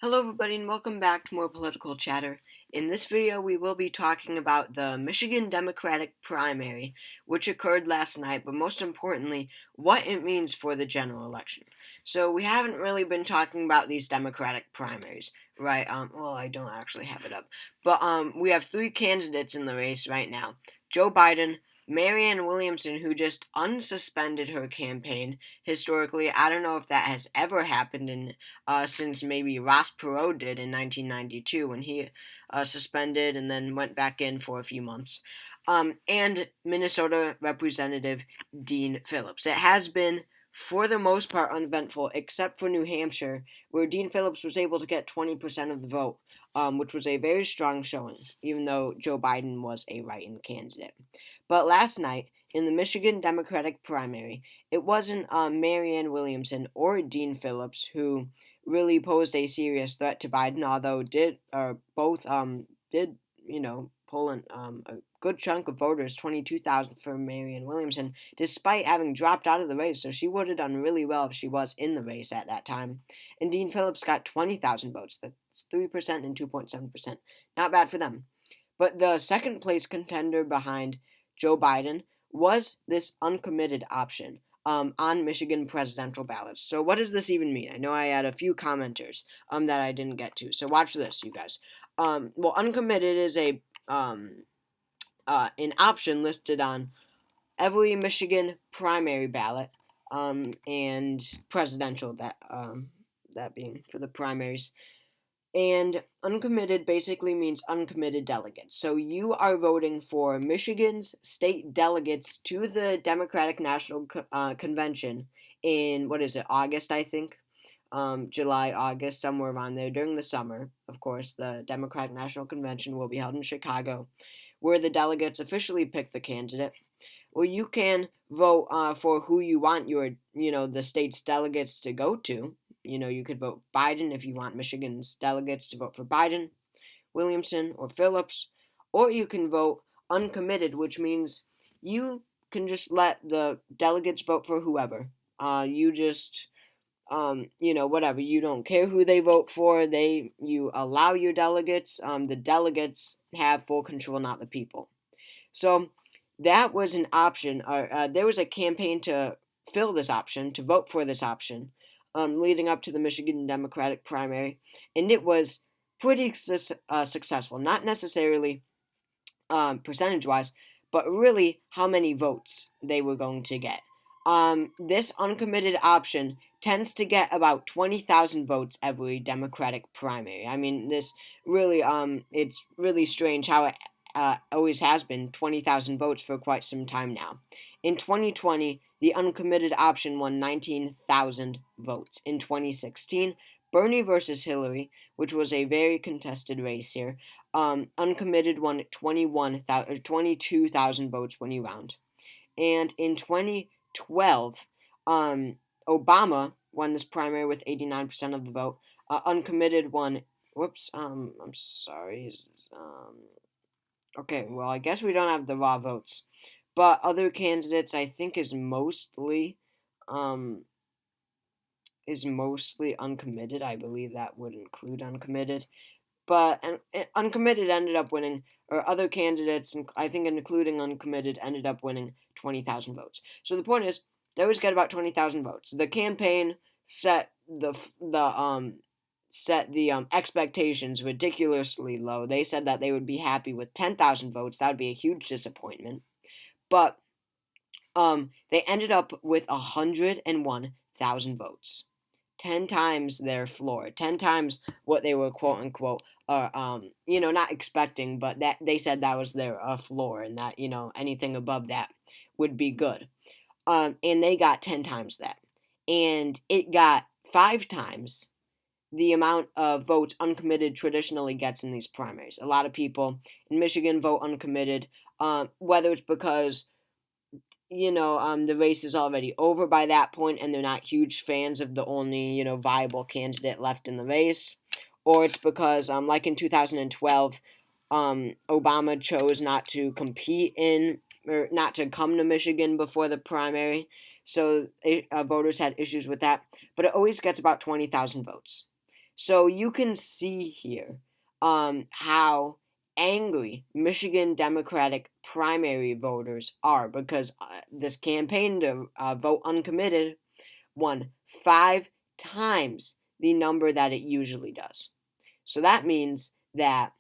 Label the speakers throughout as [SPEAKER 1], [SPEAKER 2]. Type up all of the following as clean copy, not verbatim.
[SPEAKER 1] Hello everybody and welcome back to more political chatter. In this video we will be talking about the Michigan Democratic primary, which occurred last night, but most importantly, what it means for the general election. So we haven't really been talking about these Democratic primaries, right? Well, I don't actually have it up. But we have three candidates in the race right now. Joe Biden, Marianne Williamson, who just unsuspended her campaign. Historically, I don't know if that has ever happened since maybe Ross Perot did in 1992 when he suspended and then went back in for a few months. And Minnesota Representative Dean Phillips. It has been, for the most part, uneventful, except for New Hampshire, where Dean Phillips was able to get 20% of the vote, which was a very strong showing, even though Joe Biden was a write-in candidate. But last night, in the Michigan Democratic primary, it wasn't Marianne Williamson or Dean Phillips who really posed a serious threat to Biden, although both did pull in a good chunk of voters, 22,000 for Marianne Williamson, despite having dropped out of the race. So she would have done really well if she was in the race at that time. And Dean Phillips got 20,000 votes. That's 3% and 2.7%. Not bad for them. But the second place contender behind Joe Biden was this uncommitted option on Michigan presidential ballots. So what does this even mean? I know I had a few commenters that I didn't get to. So watch this, you guys. Well, uncommitted is an option listed on every Michigan primary ballot and presidential that being for the primaries. And uncommitted basically means uncommitted delegates. So you are voting for Michigan's state delegates to the Democratic National Convention in, what is it, August, I think? July, August, somewhere around there during the summer. Of course, the Democratic National Convention will be held in Chicago, where the delegates officially pick the candidate. Well, you can vote for who you want the state's delegates to go to. You could vote Biden if you want Michigan's delegates to vote for Biden, Williamson, or Phillips, or you can vote uncommitted, which means you can just let the delegates vote for whoever. You just, whatever. You don't care who they vote for. You allow your delegates. The delegates have full control, not the people. So that was an option. There was a campaign to fill this option, to vote for this option, leading up to the Michigan Democratic primary, and it was pretty successful. Not necessarily percentage-wise, but really how many votes they were going to get. This uncommitted option tends to get about 20,000 votes every Democratic primary. I mean, it's really strange how it always has been 20,000 votes for quite some time now. In 2020, the uncommitted option won 19,000 votes. In 2016, Bernie versus Hillary, which was a very contested race here, uncommitted won 22,000 votes when you round. And in 2012, Obama won this primary with 89% of the vote. Uncommitted won. Whoops. I'm sorry. Okay. Well, I guess we don't have the raw votes, but other candidates, I think, um, is mostly uncommitted. I believe that would include uncommitted. But uncommitted ended up winning, or other candidates, I think including uncommitted, ended up winning 20,000 votes. So the point is, they always get about 20,000 votes. The campaign set the expectations ridiculously low. They said that they would be happy with 10,000 votes. That would be a huge disappointment. But they ended up with 101,000 votes. 10 times their floor, 10 times what they were quote unquote not expecting, but that they said that was their floor, and that anything above that would be good. And they got 10 times that, and it got 5 times the amount of votes uncommitted traditionally gets in these primaries. A lot of people in Michigan vote uncommitted, whether it's because the race is already over by that point and they're not huge fans of the only, viable candidate left in the race. Or it's because, like in 2012, Obama chose not to or not to come to Michigan before the primary. So voters had issues with that. But it always gets about 20,000 votes. So you can see here how angry Michigan Democratic primary voters are because this campaign to vote uncommitted won 5 times the number that it usually does. So that means that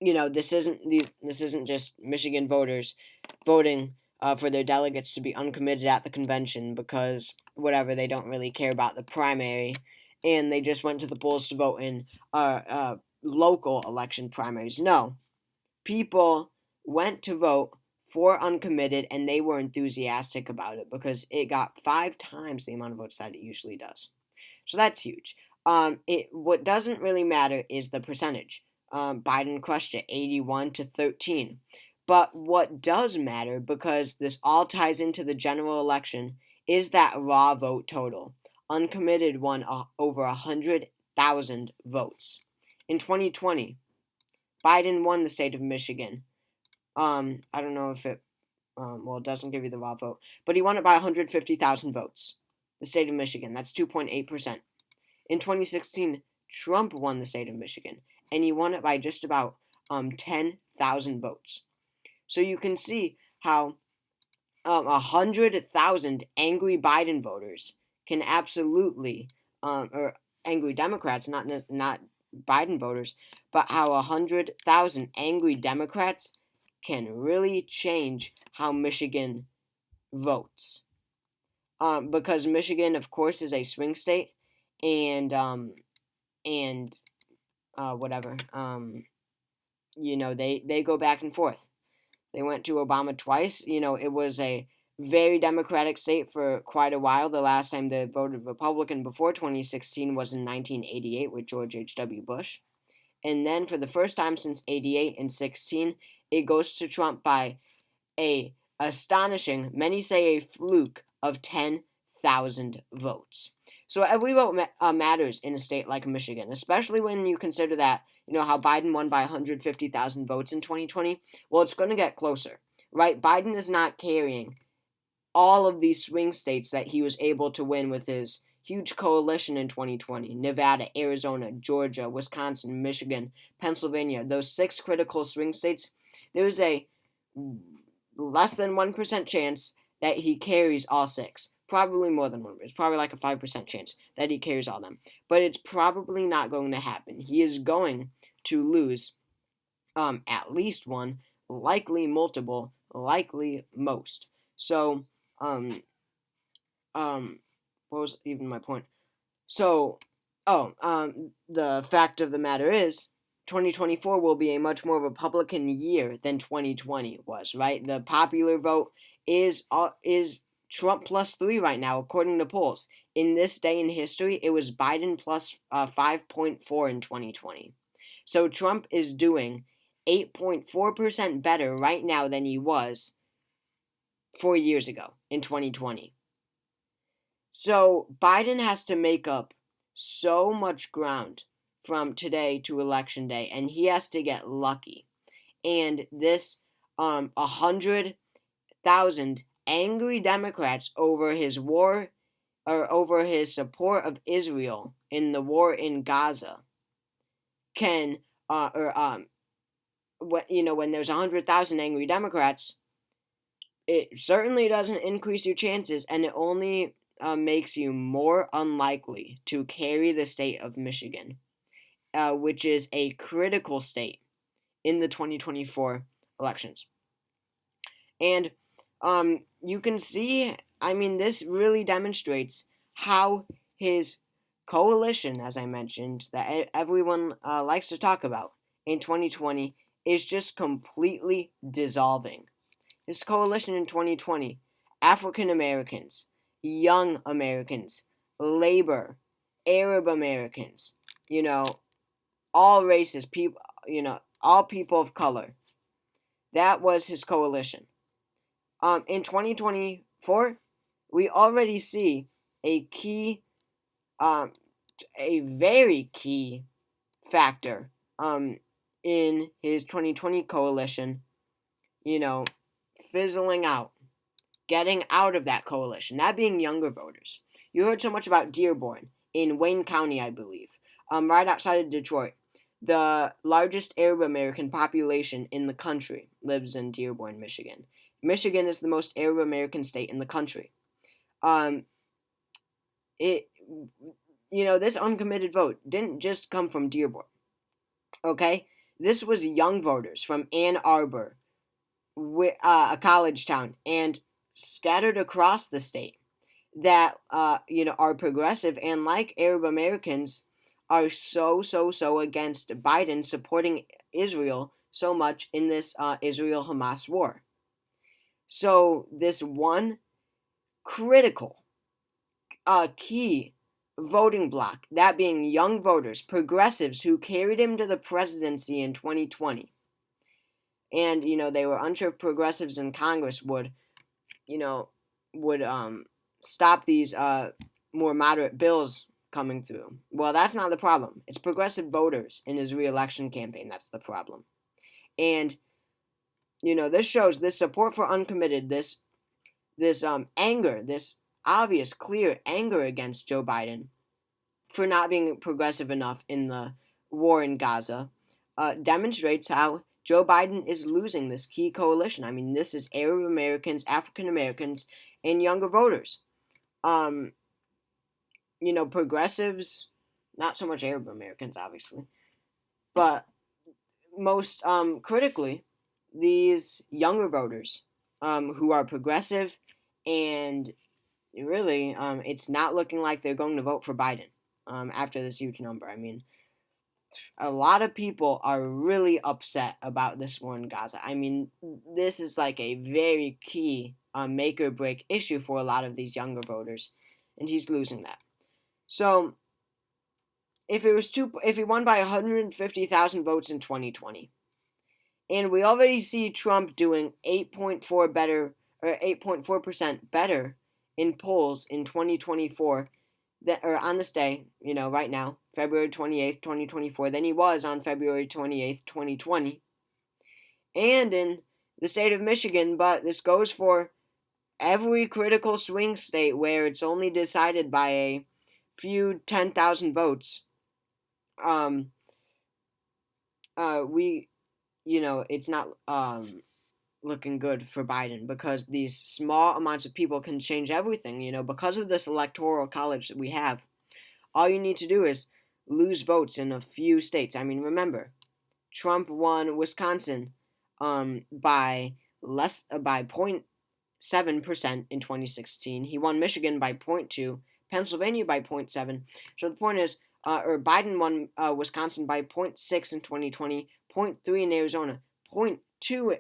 [SPEAKER 1] this isn't just Michigan voters voting for their delegates to be uncommitted at the convention because whatever they don't really care about the primary, and they just went to the polls to vote in local election primaries. No, people went to vote for uncommitted, and they were enthusiastic about it because it got 5 times the amount of votes that it usually does. So that's huge. What doesn't really matter is the percentage. Biden crushed it 81-13. But what does matter, because this all ties into the general election, is that raw vote total. Uncommitted won over 100,000 votes. In 2020, Biden won the state of Michigan. I don't know if it doesn't give you the raw vote, but he won it by 150,000 votes. The state of Michigan, that's 2.8%. In 2016, Trump won the state of Michigan, and he won it by just about 10,000 votes. So you can see how 100,000 angry Biden voters can absolutely, or angry Democrats, not Biden voters, but how 100,000 angry Democrats can really change how Michigan votes. Because Michigan, of course, is a swing state, and whatever. They go back and forth. They went to Obama twice. It was a very Democratic state for quite a while. The last time they voted Republican before 2016 was in 1988 with George H.W. Bush. And then for the first time since 88 and 16, it goes to Trump by a astonishing, many say a fluke, of 10,000 votes. So every vote matters in a state like Michigan, especially when you consider that, how Biden won by 150,000 votes in 2020. Well, it's going to get closer, right? Biden is not carrying all of these swing states that he was able to win with his huge coalition in 2020. Nevada, Arizona, Georgia, Wisconsin, Michigan, Pennsylvania, those 6 critical swing states. There's a less than 1% chance that he carries all 6. Probably more than 1%. It's probably like a 5% chance that he carries all them. But it's probably not going to happen. He is going to lose at least one, likely multiple, likely most. So, what was even my point? So, the fact of the matter is, 2024 will be a much more Republican year than 2020 was, right? The popular vote is Trump plus 3 right now, according to polls. In this day in history, it was Biden plus 5.4 in 2020. So Trump is doing 8.4% better right now than he was 4 years ago in 2020. So Biden has to make up so much ground from today to election day, and he has to get lucky. And this 100,000 angry Democrats over his war, or over his support of Israel in the war in Gaza, can when there's 100,000 angry Democrats, it certainly doesn't increase your chances, and it only makes you more unlikely to carry the state of Michigan, which is a critical state in the 2024 elections. And you can see, this really demonstrates how his coalition, as I mentioned, that everyone likes to talk about in 2020, is just completely dissolving. His coalition in 2020, African Americans, young Americans, labor, Arab Americans, all races, people, all people of color. That was his coalition. In 2024, we already see a very key factor in his 2020 coalition, fizzling out, getting out of that coalition, that being younger voters. You heard so much about Dearborn in Wayne County, I believe. right outside of Detroit. The largest Arab American population in the country lives in Dearborn, Michigan. Michigan is the most Arab American state in the country. Um, it, this uncommitted vote didn't just come from Dearborn. Okay, this was young voters from Ann Arbor, a college town, and scattered across the state that are progressive and like Arab Americans are so against Biden supporting Israel so much in this Israel Hamas war. So this one critical key voting bloc, that being young voters, progressives who carried him to the presidency in 2020, and they were unsure if progressives in Congress would you know, would stop these more moderate bills coming through. Well, that's not the problem. It's progressive voters in his reelection campaign that's the problem. And this shows this support for uncommitted, this anger, this obvious, clear anger against Joe Biden for not being progressive enough in the war in Gaza, demonstrates how Joe Biden is losing this key coalition. I mean, this is Arab Americans, African Americans, and younger voters. Um, Progressives, not so much Arab Americans, obviously, but most critically, these younger voters who are progressive, and really, it's not looking like they're going to vote for Biden after this huge number. I mean, a lot of people are really upset about this war in Gaza. I mean, this is like a very key make or break issue for a lot of these younger voters, and he's losing that. So, if he won by 150,000 votes in 2020, and we already see Trump doing 8.4% better in polls in 2024 that or on this day, right now, February 28th, 2024, than he was on February 28th, 2020. And in the state of Michigan, but this goes for every critical swing state where it's only decided by a few 10,000 votes. It's not looking good for Biden because these small amounts of people can change everything, because of this electoral college that we have. All you need to do is lose votes in a few states. I mean, remember, Trump won Wisconsin by 0.7% in 2016. He won Michigan by 0.2, Pennsylvania by 0.7. So the point is, Biden won Wisconsin by 0.6 in 2020, 0.3 in Arizona, 0.2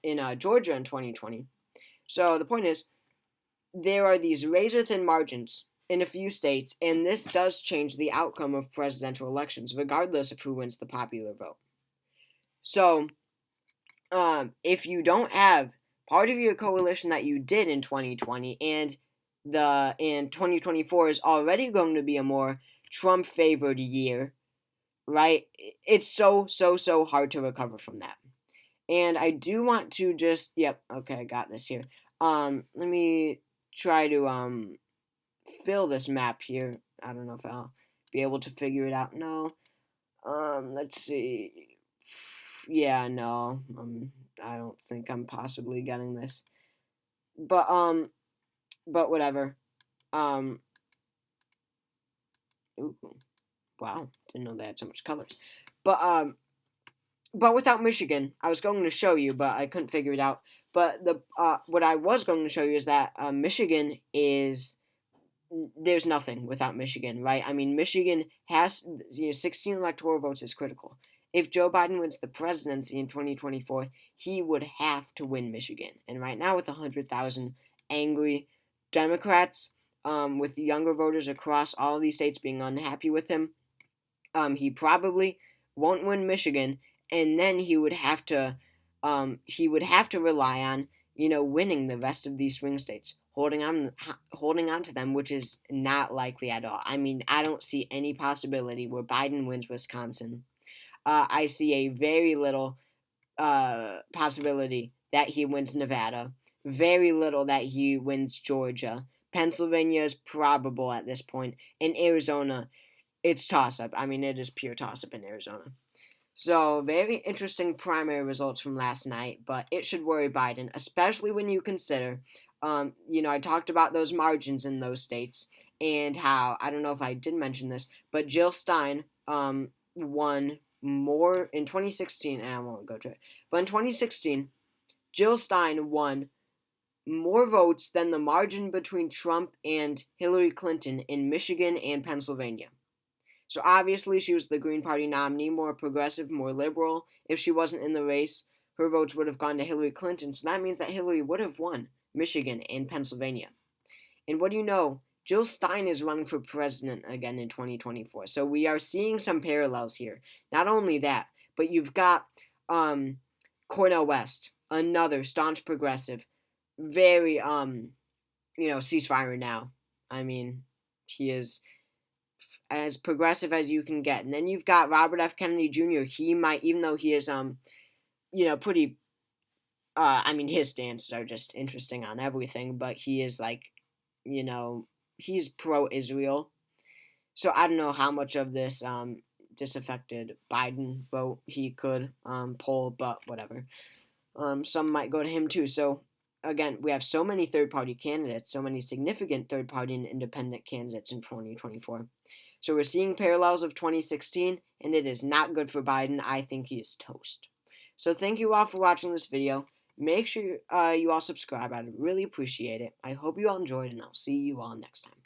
[SPEAKER 1] in Georgia in 2020. So the point is, there are these razor-thin margins in a few states, and this does change the outcome of presidential elections, regardless of who wins the popular vote. So, if you don't have part of your coalition that you did in 2020, and 2024 is already going to be a more Trump-favored year, right? It's so hard to recover from that. And I do want to okay, I got this here. Let me try to fill this map here. I don't know if I'll be able to figure it out. No. Let's see. Yeah, no. I don't think I'm possibly getting this. But whatever. Ooh, wow. Didn't know they had so much colors. But without Michigan, I was going to show you, but I couldn't figure it out. But what I was going to show you is that Michigan is there's nothing without Michigan, right? I mean, Michigan has 16 electoral votes is critical. If Joe Biden wins the presidency in 2024, he would have to win Michigan. And right now, with 100,000 angry Democrats, with the younger voters across all of these states being unhappy with him, he probably won't win Michigan, and then he would have to rely on winning the rest of these swing states, holding on to them, which is not likely at all. I mean, I don't see any possibility where Biden wins Wisconsin. I see a very little possibility that he wins Nevada. Very little that he wins Georgia. Pennsylvania is probable at this point, and Arizona it's toss up. I mean, it is pure toss up in Arizona. So, very interesting primary results from last night, but it should worry Biden, especially when you consider, I talked about those margins in those states and how, I don't know if I did mention this, but Jill Stein won more in 2016, and I won't go to it, but in 2016, Jill Stein won more votes than the margin between Trump and Hillary Clinton in Michigan and Pennsylvania. So obviously, she was the Green Party nominee, more progressive, more liberal. If she wasn't in the race, her votes would have gone to Hillary Clinton. So that means that Hillary would have won Michigan and Pennsylvania. And what do you know? Jill Stein is running for president again in 2024. So we are seeing some parallels here. Not only that, but you've got Cornel West, another staunch progressive, very ceasefire now. I mean, he is as progressive as you can get. And then you've got Robert F. Kennedy Jr. He might, even though he is pretty I mean, his stances are just interesting on everything, but he is like, he's pro-Israel. So I don't know how much of this disaffected Biden vote he could poll, but whatever. Some might go to him too. So again, we have so many third-party candidates, so many significant third-party and independent candidates in 2024. So we're seeing parallels of 2016, and it is not good for Biden. I think he is toast. So thank you all for watching this video. Make sure you all subscribe. I'd really appreciate it. I hope you all enjoyed, and I'll see you all next time.